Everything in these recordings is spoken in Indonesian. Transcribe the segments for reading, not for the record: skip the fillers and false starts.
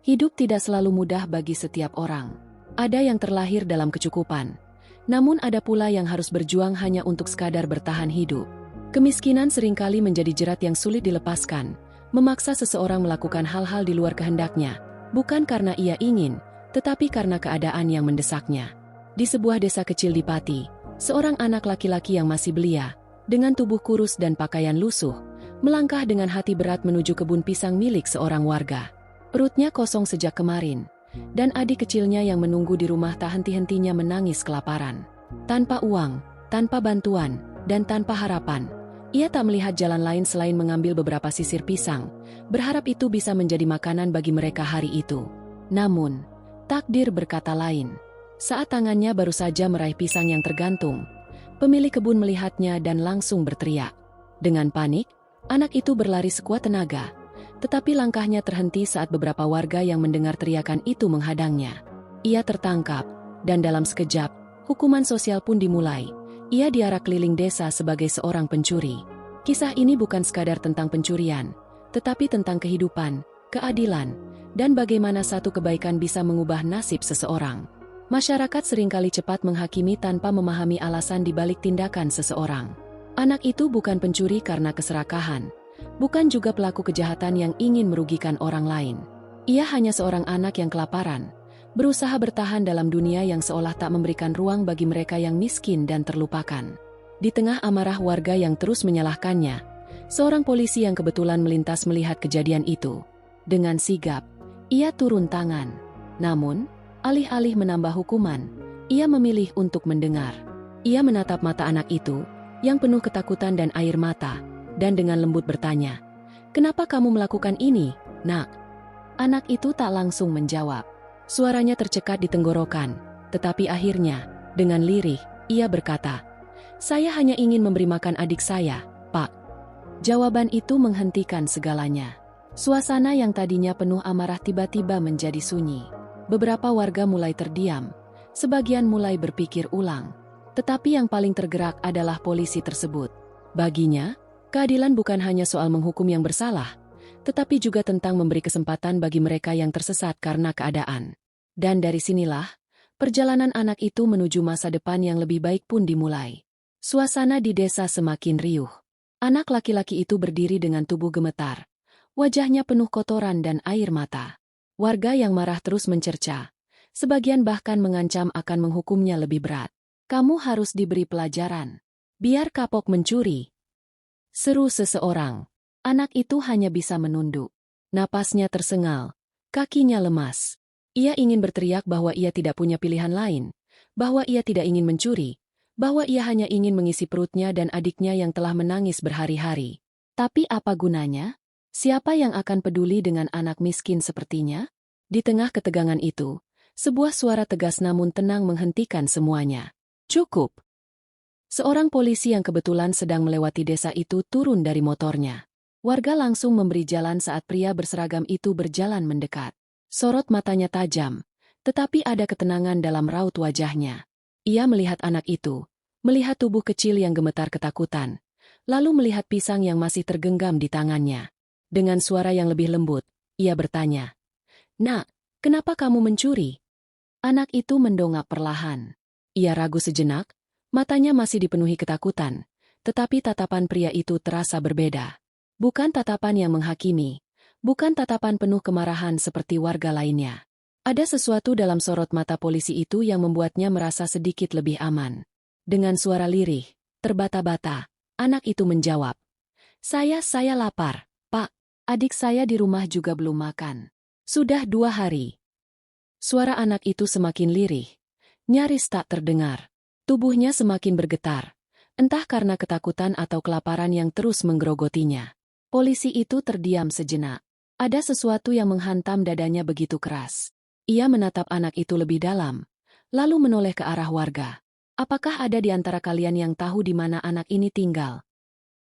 Hidup tidak selalu mudah bagi setiap orang. Ada yang terlahir dalam kecukupan, namun ada pula yang harus berjuang hanya untuk sekadar bertahan hidup. Kemiskinan seringkali menjadi jerat yang sulit dilepaskan, memaksa seseorang melakukan hal-hal di luar kehendaknya, bukan karena ia ingin, tetapi karena keadaan yang mendesaknya. Di sebuah desa kecil di Pati, seorang anak laki-laki yang masih belia, dengan tubuh kurus dan pakaian lusuh, melangkah dengan hati berat menuju kebun pisang milik seorang warga. Perutnya kosong sejak kemarin, dan adik kecilnya yang menunggu di rumah tak henti-hentinya menangis kelaparan. Tanpa uang, tanpa bantuan, dan tanpa harapan, ia tak melihat jalan lain selain mengambil beberapa sisir pisang, berharap itu bisa menjadi makanan bagi mereka hari itu. Namun, takdir berkata lain. Saat tangannya baru saja meraih pisang yang tergantung, pemilik kebun melihatnya dan langsung berteriak. Dengan panik, anak itu berlari sekuat tenaga, tetapi langkahnya terhenti saat beberapa warga yang mendengar teriakan itu menghadangnya. Ia tertangkap, dan dalam sekejap, hukuman sosial pun dimulai. Ia diarak keliling desa sebagai seorang pencuri. Kisah ini bukan sekadar tentang pencurian, tetapi tentang kehidupan, keadilan, dan bagaimana satu kebaikan bisa mengubah nasib seseorang. Masyarakat seringkali cepat menghakimi tanpa memahami alasan di balik tindakan seseorang. Anak itu bukan pencuri karena keserakahan, bukan juga pelaku kejahatan yang ingin merugikan orang lain. Ia hanya seorang anak yang kelaparan, berusaha bertahan dalam dunia yang seolah tak memberikan ruang bagi mereka yang miskin dan terlupakan. Di tengah amarah warga yang terus menyalahkannya, seorang polisi yang kebetulan melintas melihat kejadian itu. Dengan sigap, ia turun tangan. Namun, alih-alih menambah hukuman, ia memilih untuk mendengar. Ia menatap mata anak itu, yang penuh ketakutan dan air mata, dan dengan lembut bertanya, "Kenapa kamu melakukan ini, Nak?" Anak itu tak langsung menjawab. Suaranya tercekat di tenggorokan, tetapi akhirnya, dengan lirih, ia berkata, "Saya hanya ingin memberi makan adik saya, Pak." Jawaban itu menghentikan segalanya. Suasana yang tadinya penuh amarah tiba-tiba menjadi sunyi. Beberapa warga mulai terdiam, sebagian mulai berpikir ulang. Tetapi yang paling tergerak adalah polisi tersebut. Baginya, keadilan bukan hanya soal menghukum yang bersalah, tetapi juga tentang memberi kesempatan bagi mereka yang tersesat karena keadaan. Dan dari sinilah, perjalanan anak itu menuju masa depan yang lebih baik pun dimulai. Suasana di desa semakin riuh. Anak laki-laki itu berdiri dengan tubuh gemetar, wajahnya penuh kotoran dan air mata. Warga yang marah terus mencerca, sebagian bahkan mengancam akan menghukumnya lebih berat. "Kamu harus diberi pelajaran. Biar kapok mencuri," seru seseorang. Anak itu hanya bisa menunduk. Napasnya tersengal, kakinya lemas. Ia ingin berteriak bahwa ia tidak punya pilihan lain, bahwa ia tidak ingin mencuri, bahwa ia hanya ingin mengisi perutnya dan adiknya yang telah menangis berhari-hari. Tapi apa gunanya? Siapa yang akan peduli dengan anak miskin sepertinya? Di tengah ketegangan itu, sebuah suara tegas namun tenang menghentikan semuanya. "Cukup!" Seorang polisi yang kebetulan sedang melewati desa itu turun dari motornya. Warga langsung memberi jalan saat pria berseragam itu berjalan mendekat. Sorot matanya tajam, tetapi ada ketenangan dalam raut wajahnya. Ia melihat anak itu, melihat tubuh kecil yang gemetar ketakutan, lalu melihat pisang yang masih tergenggam di tangannya. Dengan suara yang lebih lembut, ia bertanya, "Nak, kenapa kamu mencuri?" Anak itu mendongak perlahan. Ia ragu sejenak, matanya masih dipenuhi ketakutan, tetapi tatapan pria itu terasa berbeda. Bukan tatapan yang menghakimi, bukan tatapan penuh kemarahan seperti warga lainnya. Ada sesuatu dalam sorot mata polisi itu yang membuatnya merasa sedikit lebih aman. Dengan suara lirih, terbata-bata, anak itu menjawab, Saya lapar, Pak. Adik saya di rumah juga belum makan. Sudah 2 hari." Suara anak itu semakin lirih, nyaris tak terdengar. Tubuhnya semakin bergetar, entah karena ketakutan atau kelaparan yang terus menggerogotinya. Polisi itu terdiam sejenak. Ada sesuatu yang menghantam dadanya begitu keras. Ia menatap anak itu lebih dalam, lalu menoleh ke arah warga. "Apakah ada di antara kalian yang tahu di mana anak ini tinggal?"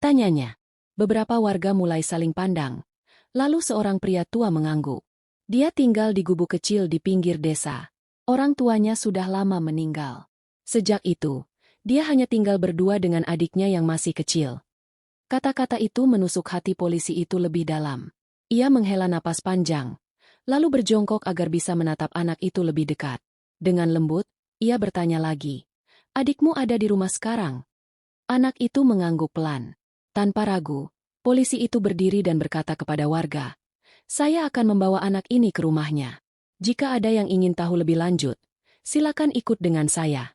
tanyanya. Beberapa warga mulai saling pandang, lalu seorang pria tua mengangguk. Dia tinggal di gubuk kecil di pinggir desa. Orang tuanya sudah lama meninggal. Sejak itu, dia hanya tinggal berdua dengan adiknya yang masih kecil. Kata-kata itu menusuk hati polisi itu lebih dalam. Ia menghela napas panjang, lalu berjongkok agar bisa menatap anak itu lebih dekat. Dengan lembut, ia bertanya lagi, "Adikmu ada di rumah sekarang?" Anak itu mengangguk pelan. Tanpa ragu, polisi itu berdiri dan berkata kepada warga, "Saya akan membawa anak ini ke rumahnya. Jika ada yang ingin tahu lebih lanjut, silakan ikut dengan saya."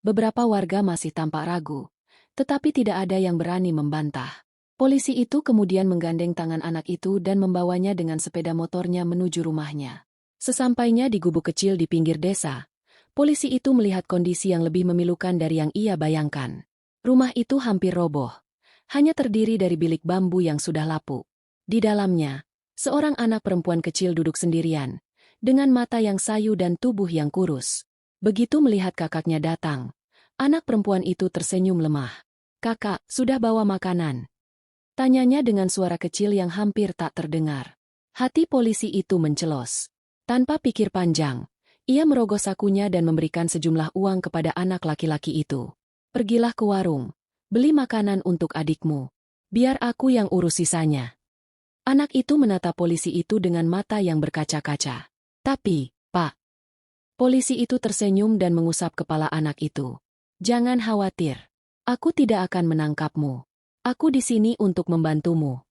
Beberapa warga masih tampak ragu, tetapi tidak ada yang berani membantah. Polisi itu kemudian menggandeng tangan anak itu dan membawanya dengan sepeda motornya menuju rumahnya. Sesampainya di gubuk kecil di pinggir desa, polisi itu melihat kondisi yang lebih memilukan dari yang ia bayangkan. Rumah itu hampir roboh, hanya terdiri dari bilik bambu yang sudah lapuk. Di dalamnya, seorang anak perempuan kecil duduk sendirian, dengan mata yang sayu dan tubuh yang kurus. Begitu melihat kakaknya datang, anak perempuan itu tersenyum lemah. "Kakak, sudah bawa makanan?" Tanyanya dengan suara kecil yang hampir tak terdengar. Hati polisi itu mencelos. Tanpa pikir panjang, ia merogoh sakunya dan memberikan sejumlah uang kepada anak laki-laki itu. "Pergilah ke warung, beli makanan untuk adikmu. Biar aku yang urus sisanya." Anak itu menatap polisi itu dengan mata yang berkaca-kaca. "Tapi, Pak." Polisi itu tersenyum dan mengusap kepala anak itu. "Jangan khawatir. Aku tidak akan menangkapmu. Aku di sini untuk membantumu."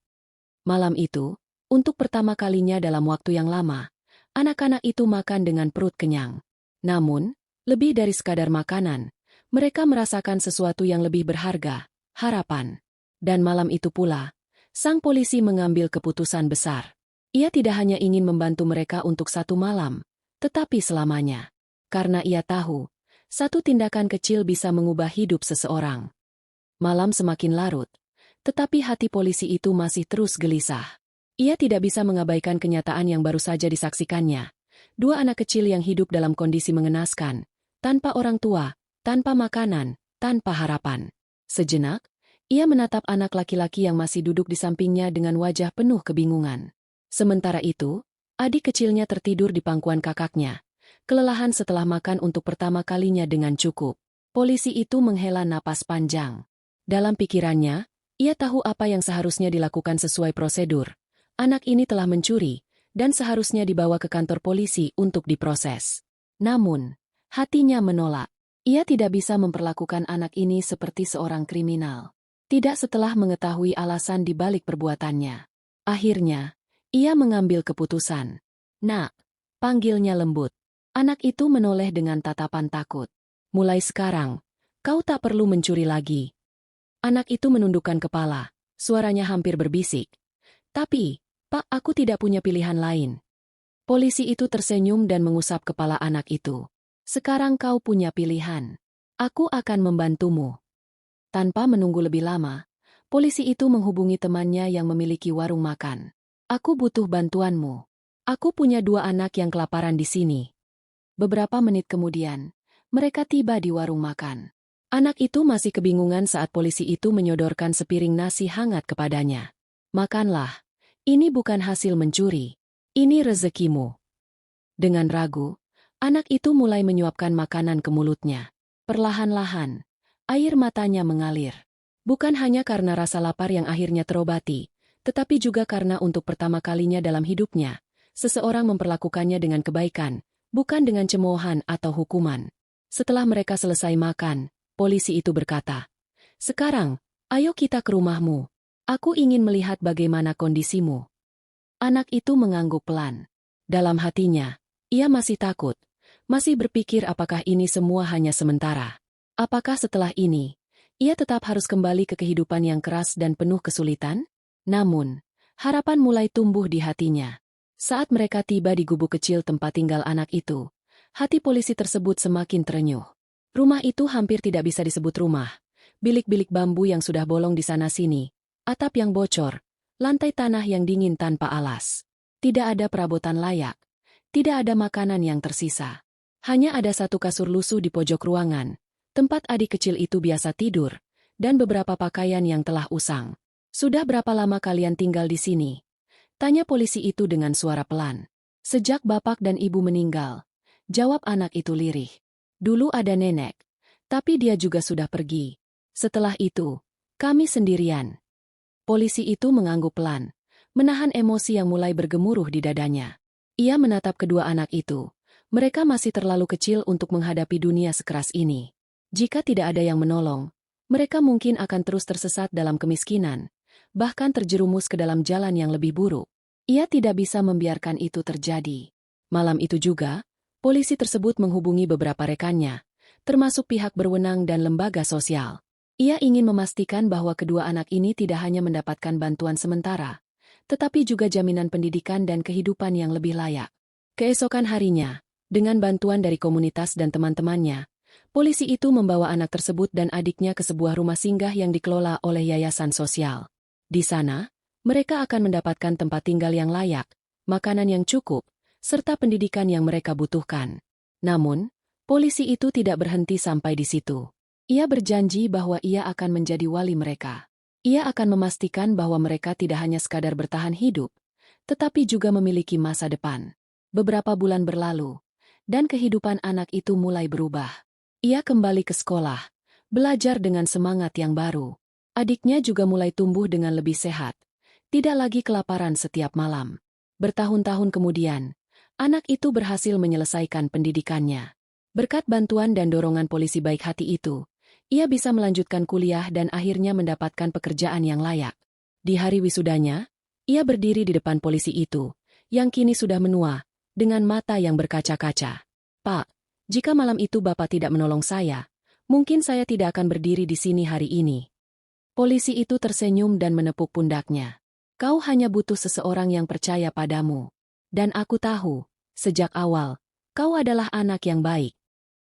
Malam itu, untuk pertama kalinya dalam waktu yang lama, anak-anak itu makan dengan perut kenyang. Namun, lebih dari sekadar makanan, mereka merasakan sesuatu yang lebih berharga, harapan. Dan malam itu pula, sang polisi mengambil keputusan besar. Ia tidak hanya ingin membantu mereka untuk satu malam, tetapi selamanya. Karena ia tahu, satu tindakan kecil bisa mengubah hidup seseorang. Malam semakin larut, tetapi hati polisi itu masih terus gelisah. Ia tidak bisa mengabaikan kenyataan yang baru saja disaksikannya. Dua anak kecil yang hidup dalam kondisi mengenaskan, tanpa orang tua, tanpa makanan, tanpa harapan. Sejenak, ia menatap anak laki-laki yang masih duduk di sampingnya dengan wajah penuh kebingungan. Sementara itu, adik kecilnya tertidur di pangkuan kakaknya, kelelahan setelah makan untuk pertama kalinya dengan cukup. Polisi itu menghela napas panjang. Dalam pikirannya, ia tahu apa yang seharusnya dilakukan sesuai prosedur. Anak ini telah mencuri, dan seharusnya dibawa ke kantor polisi untuk diproses. Namun, hatinya menolak. Ia tidak bisa memperlakukan anak ini seperti seorang kriminal. Tidak setelah mengetahui alasan di balik perbuatannya. Akhirnya, ia mengambil keputusan. "Nak," panggilnya lembut. Anak itu menoleh dengan tatapan takut. "Mulai sekarang, kau tak perlu mencuri lagi." Anak itu menundukkan kepala, suaranya hampir berbisik. "Tapi, Pak, aku tidak punya pilihan lain." Polisi itu tersenyum dan mengusap kepala anak itu. "Sekarang kau punya pilihan. Aku akan membantumu." Tanpa menunggu lebih lama, polisi itu menghubungi temannya yang memiliki warung makan. "Aku butuh bantuanmu. Aku punya dua anak yang kelaparan di sini." Beberapa menit kemudian, mereka tiba di warung makan. Anak itu masih kebingungan saat polisi itu menyodorkan sepiring nasi hangat kepadanya. "Makanlah. Ini bukan hasil mencuri. Ini rezekimu." Dengan ragu, anak itu mulai menyuapkan makanan ke mulutnya. Perlahan-lahan, air matanya mengalir. Bukan hanya karena rasa lapar yang akhirnya terobati, tetapi juga karena untuk pertama kalinya dalam hidupnya, seseorang memperlakukannya dengan kebaikan, bukan dengan cemoohan atau hukuman. Setelah mereka selesai makan, polisi itu berkata, "Sekarang, ayo kita ke rumahmu. Aku ingin melihat bagaimana kondisimu." Anak itu mengangguk pelan. Dalam hatinya, ia masih takut, masih berpikir apakah ini semua hanya sementara. Apakah setelah ini, ia tetap harus kembali ke kehidupan yang keras dan penuh kesulitan? Namun, harapan mulai tumbuh di hatinya. Saat mereka tiba di gubuk kecil tempat tinggal anak itu, hati polisi tersebut semakin terenyuh. Rumah itu hampir tidak bisa disebut rumah. Bilik-bilik bambu yang sudah bolong di sana-sini, atap yang bocor, lantai tanah yang dingin tanpa alas. Tidak ada perabotan layak. Tidak ada makanan yang tersisa. Hanya ada satu kasur lusuh di pojok ruangan, tempat adik kecil itu biasa tidur, dan beberapa pakaian yang telah usang. "Sudah berapa lama kalian tinggal di sini?" tanya polisi itu dengan suara pelan. "Sejak bapak dan ibu meninggal," jawab anak itu lirih. "Dulu ada nenek, tapi dia juga sudah pergi. Setelah itu, kami sendirian." Polisi itu mengangguk pelan, menahan emosi yang mulai bergemuruh di dadanya. Ia menatap kedua anak itu. Mereka masih terlalu kecil untuk menghadapi dunia sekeras ini. Jika tidak ada yang menolong, mereka mungkin akan terus tersesat dalam kemiskinan, bahkan terjerumus ke dalam jalan yang lebih buruk. Ia tidak bisa membiarkan itu terjadi. Malam itu juga, polisi tersebut menghubungi beberapa rekannya, termasuk pihak berwenang dan lembaga sosial. Ia ingin memastikan bahwa kedua anak ini tidak hanya mendapatkan bantuan sementara, tetapi juga jaminan pendidikan dan kehidupan yang lebih layak. Keesokan harinya, dengan bantuan dari komunitas dan teman-temannya, polisi itu membawa anak tersebut dan adiknya ke sebuah rumah singgah yang dikelola oleh yayasan sosial. Di sana, mereka akan mendapatkan tempat tinggal yang layak, makanan yang cukup, serta pendidikan yang mereka butuhkan. Namun, polisi itu tidak berhenti sampai di situ. Ia berjanji bahwa ia akan menjadi wali mereka. Ia akan memastikan bahwa mereka tidak hanya sekadar bertahan hidup, tetapi juga memiliki masa depan. Beberapa bulan berlalu, dan kehidupan anak itu mulai berubah. Ia kembali ke sekolah, belajar dengan semangat yang baru. Adiknya juga mulai tumbuh dengan lebih sehat, tidak lagi kelaparan setiap malam. Bertahun-tahun kemudian, anak itu berhasil menyelesaikan pendidikannya. Berkat bantuan dan dorongan polisi baik hati itu, ia bisa melanjutkan kuliah dan akhirnya mendapatkan pekerjaan yang layak. Di hari wisudanya, ia berdiri di depan polisi itu, yang kini sudah menua, dengan mata yang berkaca-kaca. "Pak, jika malam itu Bapak tidak menolong saya, mungkin saya tidak akan berdiri di sini hari ini." Polisi itu tersenyum dan menepuk pundaknya. "Kau hanya butuh seseorang yang percaya padamu. Dan aku tahu, sejak awal, kau adalah anak yang baik."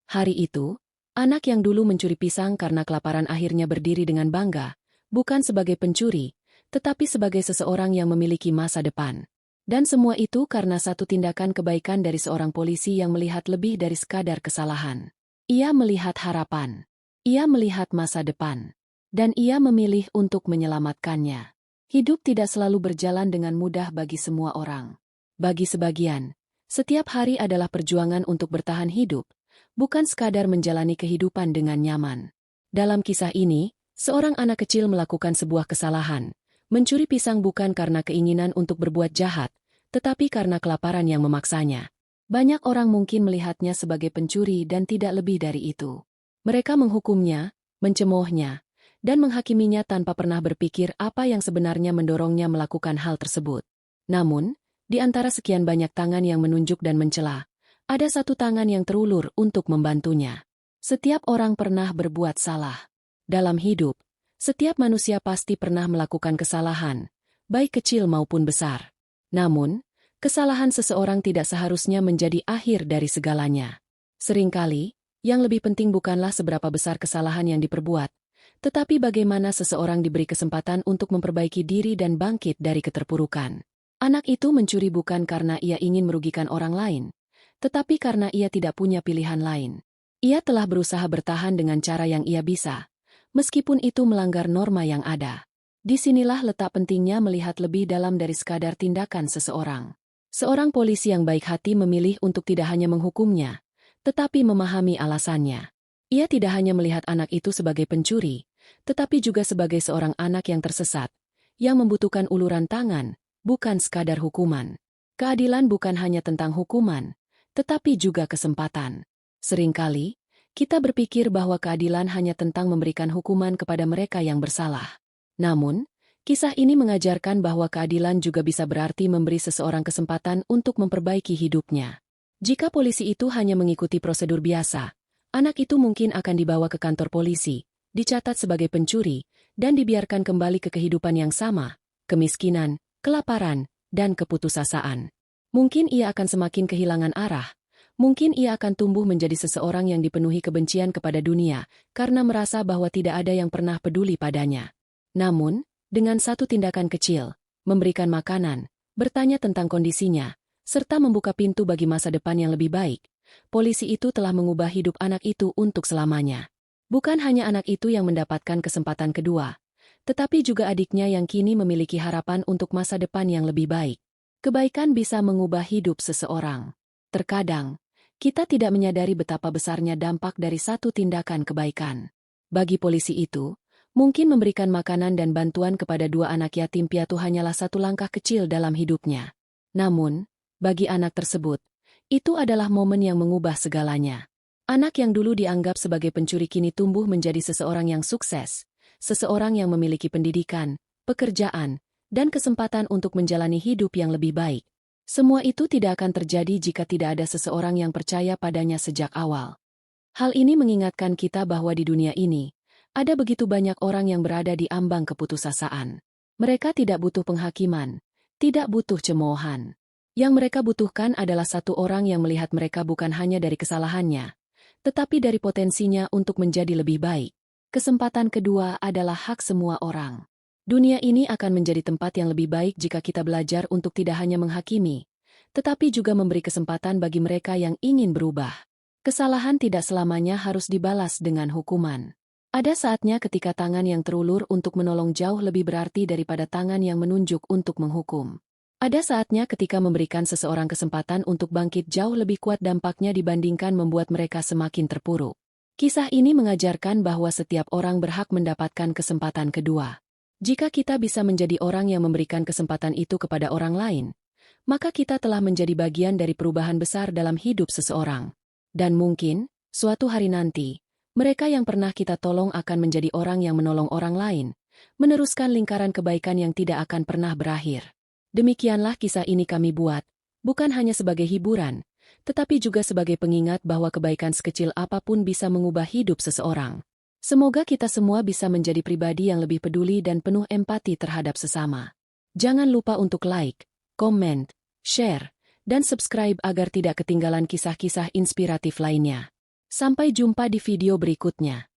Hari itu, anak yang dulu mencuri pisang karena kelaparan akhirnya berdiri dengan bangga, bukan sebagai pencuri, tetapi sebagai seseorang yang memiliki masa depan. Dan semua itu karena satu tindakan kebaikan dari seorang polisi yang melihat lebih dari sekadar kesalahan. Ia melihat harapan. Ia melihat masa depan. Dan ia memilih untuk menyelamatkannya. Hidup tidak selalu berjalan dengan mudah bagi semua orang. Bagi sebagian, setiap hari adalah perjuangan untuk bertahan hidup, bukan sekadar menjalani kehidupan dengan nyaman. Dalam kisah ini, seorang anak kecil melakukan sebuah kesalahan. Mencuri pisang bukan karena keinginan untuk berbuat jahat, tetapi karena kelaparan yang memaksanya. Banyak orang mungkin melihatnya sebagai pencuri dan tidak lebih dari itu. Mereka menghukumnya, mencemoohnya, dan menghakiminya tanpa pernah berpikir apa yang sebenarnya mendorongnya melakukan hal tersebut. Namun, di antara sekian banyak tangan yang menunjuk dan mencela, ada satu tangan yang terulur untuk membantunya. Setiap orang pernah berbuat salah. Dalam hidup, setiap manusia pasti pernah melakukan kesalahan, baik kecil maupun besar. Namun, kesalahan seseorang tidak seharusnya menjadi akhir dari segalanya. Seringkali, yang lebih penting bukanlah seberapa besar kesalahan yang diperbuat, tetapi bagaimana seseorang diberi kesempatan untuk memperbaiki diri dan bangkit dari keterpurukan. Anak itu mencuri bukan karena ia ingin merugikan orang lain, tetapi karena ia tidak punya pilihan lain. Ia telah berusaha bertahan dengan cara yang ia bisa, meskipun itu melanggar norma yang ada. Disinilah letak pentingnya melihat lebih dalam dari sekadar tindakan seseorang. Seorang polisi yang baik hati memilih untuk tidak hanya menghukumnya, tetapi memahami alasannya. Ia tidak hanya melihat anak itu sebagai pencuri, tetapi juga sebagai seorang anak yang tersesat, yang membutuhkan uluran tangan, bukan sekadar hukuman. Keadilan bukan hanya tentang hukuman, tetapi juga kesempatan. Seringkali, kita berpikir bahwa keadilan hanya tentang memberikan hukuman kepada mereka yang bersalah. Namun, kisah ini mengajarkan bahwa keadilan juga bisa berarti memberi seseorang kesempatan untuk memperbaiki hidupnya. Jika polisi itu hanya mengikuti prosedur biasa, anak itu mungkin akan dibawa ke kantor polisi, dicatat sebagai pencuri, dan dibiarkan kembali ke kehidupan yang sama, kemiskinan, kelaparan, dan keputusasaan. Mungkin ia akan semakin kehilangan arah. Mungkin ia akan tumbuh menjadi seseorang yang dipenuhi kebencian kepada dunia, karena merasa bahwa tidak ada yang pernah peduli padanya. Namun, dengan satu tindakan kecil, memberikan makanan, bertanya tentang kondisinya, serta membuka pintu bagi masa depan yang lebih baik, polisi itu telah mengubah hidup anak itu untuk selamanya. Bukan hanya anak itu yang mendapatkan kesempatan kedua, tetapi juga adiknya yang kini memiliki harapan untuk masa depan yang lebih baik. Kebaikan bisa mengubah hidup seseorang. Terkadang, kita tidak menyadari betapa besarnya dampak dari satu tindakan kebaikan. Bagi polisi itu, mungkin memberikan makanan dan bantuan kepada dua anak yatim piatu hanyalah satu langkah kecil dalam hidupnya. Namun, Bagi anak tersebut, itu adalah momen yang mengubah segalanya. Anak yang dulu dianggap sebagai pencuri kini tumbuh menjadi seseorang yang sukses, seseorang yang memiliki pendidikan, pekerjaan, dan kesempatan untuk menjalani hidup yang lebih baik. Semua itu tidak akan terjadi jika tidak ada seseorang yang percaya padanya sejak awal. Hal ini mengingatkan kita bahwa di dunia ini, ada begitu banyak orang yang berada di ambang keputusasaan. Mereka tidak butuh penghakiman, tidak butuh cemoohan. Yang mereka butuhkan adalah satu orang yang melihat mereka bukan hanya dari kesalahannya, tetapi dari potensinya untuk menjadi lebih baik. Kesempatan kedua adalah hak semua orang. Dunia ini akan menjadi tempat yang lebih baik jika kita belajar untuk tidak hanya menghakimi, tetapi juga memberi kesempatan bagi mereka yang ingin berubah. Kesalahan tidak selamanya harus dibalas dengan hukuman. Ada saatnya ketika tangan yang terulur untuk menolong jauh lebih berarti daripada tangan yang menunjuk untuk menghukum. Ada saatnya ketika memberikan seseorang kesempatan untuk bangkit jauh lebih kuat dampaknya dibandingkan membuat mereka semakin terpuruk. Kisah ini mengajarkan bahwa setiap orang berhak mendapatkan kesempatan kedua. Jika kita bisa menjadi orang yang memberikan kesempatan itu kepada orang lain, maka kita telah menjadi bagian dari perubahan besar dalam hidup seseorang. Dan mungkin, suatu hari nanti, mereka yang pernah kita tolong akan menjadi orang yang menolong orang lain, meneruskan lingkaran kebaikan yang tidak akan pernah berakhir. Demikianlah kisah ini kami buat, bukan hanya sebagai hiburan, tetapi juga sebagai pengingat bahwa kebaikan sekecil apapun bisa mengubah hidup seseorang. Semoga kita semua bisa menjadi pribadi yang lebih peduli dan penuh empati terhadap sesama. Jangan lupa untuk like, komen, share, dan subscribe agar tidak ketinggalan kisah-kisah inspiratif lainnya. Sampai jumpa di video berikutnya.